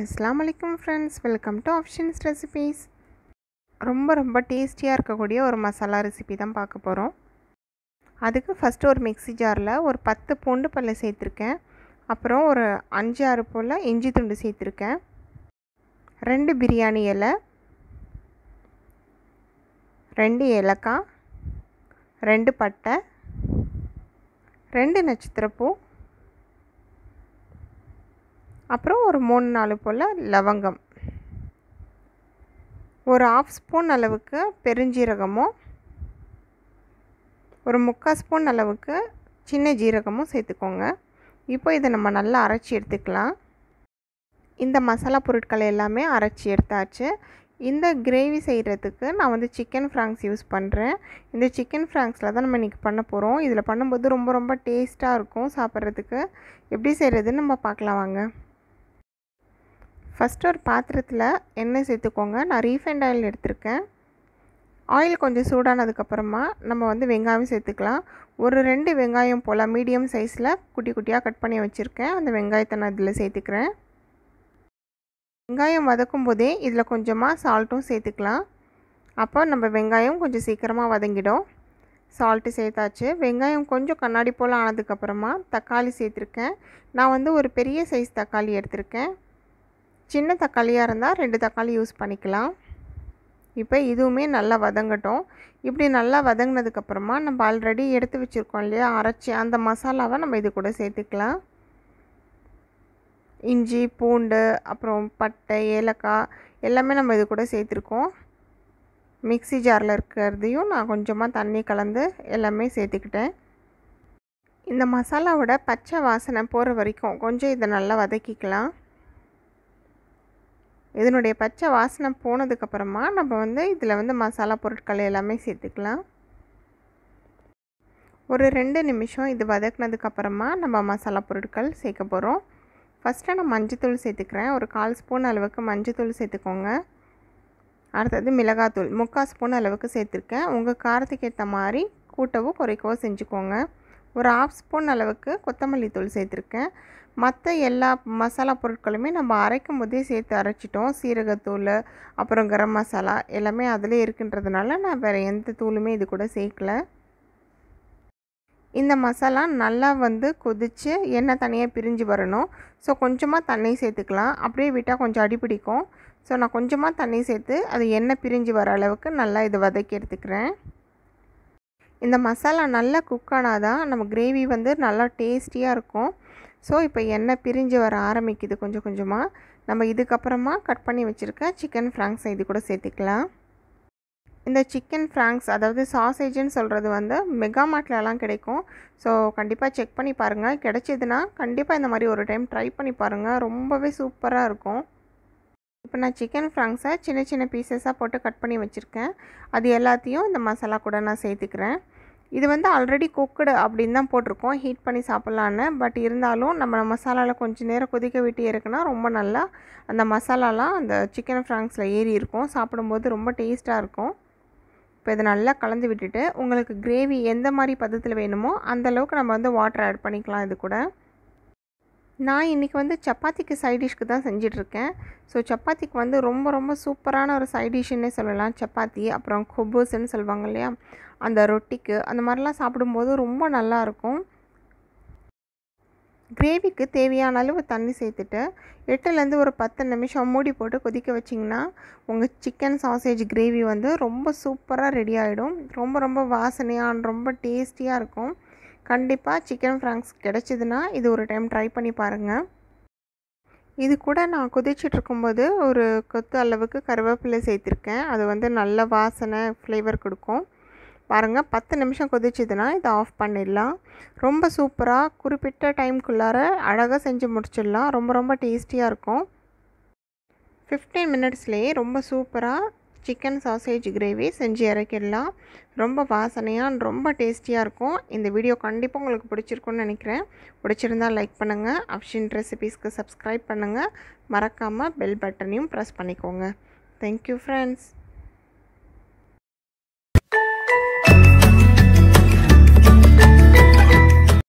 Assalamu alaikum friends, welcome to Options Recipes. ரொம்ப டேஸ்டியாக இருக்கக்கூடிய ஒரு மசாலா ரெசிபி தான் பார்க்க போகிறோம். அதுக்கு ஃபஸ்ட்டு ஒரு மிக்ஸி ஜாரில் ஒரு 10 பூண்டு பல்ல சேர்த்துருக்கேன். அப்புறம் ஒரு 5-6 போல் இஞ்சி துண்டு சேர்த்துருக்கேன். 2 பிரியாணி இலை, 2 ஏலக்காய், 2 பட்டை, 2 நட்சத்திரப்பூ, அப்புறம் ஒரு 3-4 போல் லவங்கம், ஒரு 1/2 ஸ்பூன் அளவுக்கு பெருஞ்சீரகமும், ஒரு 3/4 ஸ்பூன் அளவுக்கு சின்ன ஜீரகமும் சேர்த்துக்கோங்க. இப்போ இதை நம்ம நல்லா அரைச்சி எடுத்துக்கலாம். இந்த மசாலா பொருட்கள் எல்லாமே அரைச்சி எடுத்தாச்சு. இந்த கிரேவி செய்கிறதுக்கு நான் வந்து சிக்கன் ஃப்ராங்க்ஸ் யூஸ் பண்ணுறேன். இந்த சிக்கன் ஃப்ராங்க்ஸில் தான் நம்ம இன்றைக்கி பண்ண போகிறோம். இதில் பண்ணும்போது ரொம்ப டேஸ்ட்டாக இருக்கும் சாப்பிட்றதுக்கு. எப்படி செய்கிறதுன்னு நம்ம பார்க்கலாம் வாங்க. ஃபஸ்ட்டு ஒரு பாத்திரத்தில் எண்ணெய் சேர்த்துக்கோங்க. நான் ரீஃபைண்ட் ஆயில் எடுத்திருக்கேன். ஆயில் கொஞ்சம் சூடானதுக்கப்புறமா நம்ம வந்து வெங்காயம் சேர்த்துக்கலாம். ஒரு 2 வெங்காயம் போல் மீடியம் சைஸில் குட்டியாக கட் பண்ணி வச்சுருக்கேன். அந்த வெங்காயத்தை நான் இதில் சேர்த்துக்கிறேன். வெங்காயம் வதக்கும் போதே இதில் கொஞ்சமாக சால்ட்டும் சேர்த்துக்கலாம். அப்போ நம்ம வெங்காயம் கொஞ்சம் சீக்கிரமாக வதங்கிடும். சால்ட்டு சேர்த்தாச்சு. வெங்காயம் கொஞ்சம் கண்ணாடி போல் ஆனதுக்கப்புறமா தக்காளி சேர்த்துருக்கேன். நான் வந்து ஒரு பெரிய சைஸ் தக்காளி எடுத்திருக்கேன். சின்ன தக்காளியாக இருந்தால் 2 தக்காளி யூஸ் பண்ணிக்கலாம். இப்போ இதுவுமே நல்லா வதங்கட்டும். இப்படி நல்லா வதங்கினதுக்கப்புறமா நம்ம ஆல்ரெடி எடுத்து வச்சுருக்கோம் இல்லையா, அரைச்சி அந்த மசாலாவை நம்ம இது கூட சேர்த்துக்கலாம். இஞ்சி, பூண்டு, அப்புறம் பட்டை, ஏலக்காய் எல்லாமே நம்ம இது கூட சேர்த்துருக்கோம். மிக்ஸி ஜாரில் இருக்கிறதையும் நான் கொஞ்சமாக தண்ணி கலந்து எல்லாமே சேர்த்துக்கிட்டேன். இந்த மசாலாவோட பச்சை வாசனை போகிற வரைக்கும் கொஞ்சம் இதை நல்லா வதக்கிக்கலாம். இதனுடைய பச்சை வாசனை போனதுக்கப்புறமா நம்ம வந்து இதில் வந்து மசாலா பொருட்கள் எல்லாமே சேர்த்துக்கலாம். ஒரு 2 நிமிஷம் இது வதக்கினதுக்கப்புறமா நம்ம மசாலா பொருட்கள் சேர்க்க போகிறோம். ஃபஸ்ட்டு நான் மஞ்சத்தூள் சேர்த்துக்கிறேன். ஒரு 1/4 ஸ்பூன் அளவுக்கு மஞ்சத்தூள் சேர்த்துக்கோங்க. அடுத்தது மிளகாத்தூள் 3/4 ஸ்பூன் அளவுக்கு சேர்த்துருக்கேன். உங்கள் காரத்துக்கு ஏற்ற மாதிரி கூட்டவோ குறைக்கவோ செஞ்சுக்கோங்க. ஒரு 1/2 ஸ்பூன் அளவுக்கு கொத்தமல்லி தூள் சேர்த்துருக்கேன். மற்ற எல்லா மசாலா பொருட்களுமே நம்ம அரைக்கும் போதே சேர்த்து அரைச்சிட்டோம். சீரகத்தூள், அப்புறம் கரம் மசாலா எல்லாமே அதிலே இருக்குன்றதுனால நான் வேறு எந்த தூளுமே இது கூட சேர்க்கல. இந்த மசாலா நல்லா வந்து கொதித்து எண்ணெய் தனியாக பிரிஞ்சு வரணும். ஸோ கொஞ்சமாக தண்ணி சேர்த்துக்கலாம். அப்படியே விட்டால் கொஞ்சம் அடிப்பிடிக்கும். ஸோ நான் கொஞ்சமாக தண்ணி சேர்த்து அது எண்ணெய் பிரிஞ்சு வர அளவுக்கு நல்லா இதை வதக்கி எடுத்துக்கிறேன். இந்த மசாலா நல்லா குக் ஆனால் தான் நம்ம கிரேவி வந்து நல்லா டேஸ்டியாக இருக்கும். ஸோ இப்போ எண்ணெய் பிரிஞ்சு வர ஆரம்பிக்குது கொஞ்சமாக. நம்ம இதுக்கப்புறமா கட் பண்ணி வச்சுருக்க சிக்கன் ஃப்ராங்க்ஸை இது கூட சேர்த்துக்கலாம். இந்த சிக்கன் ஃப்ராங்க்ஸ், அதாவது சாசேஜ்னு சொல்கிறது வந்து மெகா மார்ட்லலாம் கிடைக்கும். ஸோ கண்டிப்பாக செக் பண்ணி பாருங்கள். கிடைச்சதுன்னா கண்டிப்பாக இந்த மாதிரி ஒரு டைம் ட்ரை பண்ணி பாருங்கள். ரொம்பவே சூப்பராக இருக்கும். இப்போ நான் சிக்கன் ஃப்ராங்க்ஸை சின்ன பீசஸாக போட்டு கட் பண்ணி வச்சுருக்கேன். அது எல்லாத்தையும் இந்த மசாலா கூட நான் சேர்த்துக்கிறேன். இது வந்து ஆல்ரெடி குக்குடு அப்படின்னு தான் போட்டிருக்கோம், ஹீட் பண்ணி சாப்பிட்லான்னு. பட் இருந்தாலும் நம்ம மசாலாவில் கொஞ்சம் நேரம் கொதிக்க விட்டு இருக்குன்னா ரொம்ப நல்லா அந்த மசாலாலாம் அந்த சிக்கன் ஃப்ராங்க்ஸில் ஏறி இருக்கும். சாப்பிடும்போது ரொம்ப டேஸ்ட்டாக இருக்கும். இப்போ இதை நல்லா கலந்து விட்டுட்டு உங்களுக்கு கிரேவி எந்த மாதிரி பதத்தில் வேணுமோ அந்தளவுக்கு நம்ம வந்து வாட்டர் ஆட் பண்ணிக்கலாம். இது கூட நான் இன்றைக்கி வந்து சப்பாத்திக்கு சைடிஷ்க்கு தான் செஞ்சிட்ருக்கேன். ஸோ சப்பாத்திக்கு வந்து ரொம்ப சூப்பரான ஒரு சைடிஷ்ஷுன்னே சொல்லலாம். சப்பாத்தி, அப்புறம் குபூஸ்ன்னு சொல்லுவாங்க இல்லையா, அந்த ரொட்டிக்கு அந்த மாதிரிலாம் சாப்பிடும்போது ரொம்ப நல்லாயிருக்கும். கிரேவிக்கு தேவையான அளவு தண்ணி சேர்த்துட்டு 8லேருந்து ஒரு 10 நிமிஷம் மூடி போட்டு கொதிக்க வச்சிங்கன்னா உங்கள் சிக்கன் சாசேஜ் கிரேவி வந்து ரொம்ப சூப்பராக ரெடி ஆகிடும். ரொம்ப வாசனையாக ரொம்ப டேஸ்டியாக இருக்கும். கண்டிப்பாக சிக்கன் ஃப்ராங்க்ஸ் கிடச்சிதுன்னா இது ஒரு டைம் ட்ரை பண்ணி பாருங்கள். இது கூட நான் கொதிச்சிட்ருக்கும்போது ஒரு கொத்து அளவுக்கு கருவேப்பிலை சேர்த்துருக்கேன். அது வந்து நல்ல வாசனை ஃப்ளேவர் கொடுக்கும். பாருங்கள், 10 நிமிஷம் கொதிச்சிதுன்னா இதை ஆஃப் பண்ணிடலாம். ரொம்ப சூப்பராக குறிப்பிட்ட டைம்குள்ளார அழகாக செஞ்சு முடிச்சிடலாம். ரொம்ப டேஸ்டியாக இருக்கும். 15 மினிட்ஸ்லேயே ரொம்ப சூப்பராக சிக்கன் சாசேஜ் கிரேவி செஞ்சு இறக்கிடலாம். ரொம்ப வாசனையாக ரொம்ப டேஸ்டியாக இருக்கும். இந்த வீடியோ கண்டிப்பாக உங்களுக்கு பிடிச்சிருக்குன்னு நினைக்கிறேன். பிடிச்சிருந்தால் லைக் பண்ணுங்கள். ஆப்ஷன் ரெசிபீஸ்க்கு சப்ஸ்கிரைப் பண்ணுங்கள். மறக்காமல் பெல் பட்டனையும் ப்ரெஸ் பண்ணிக்கோங்க. Thank you friends.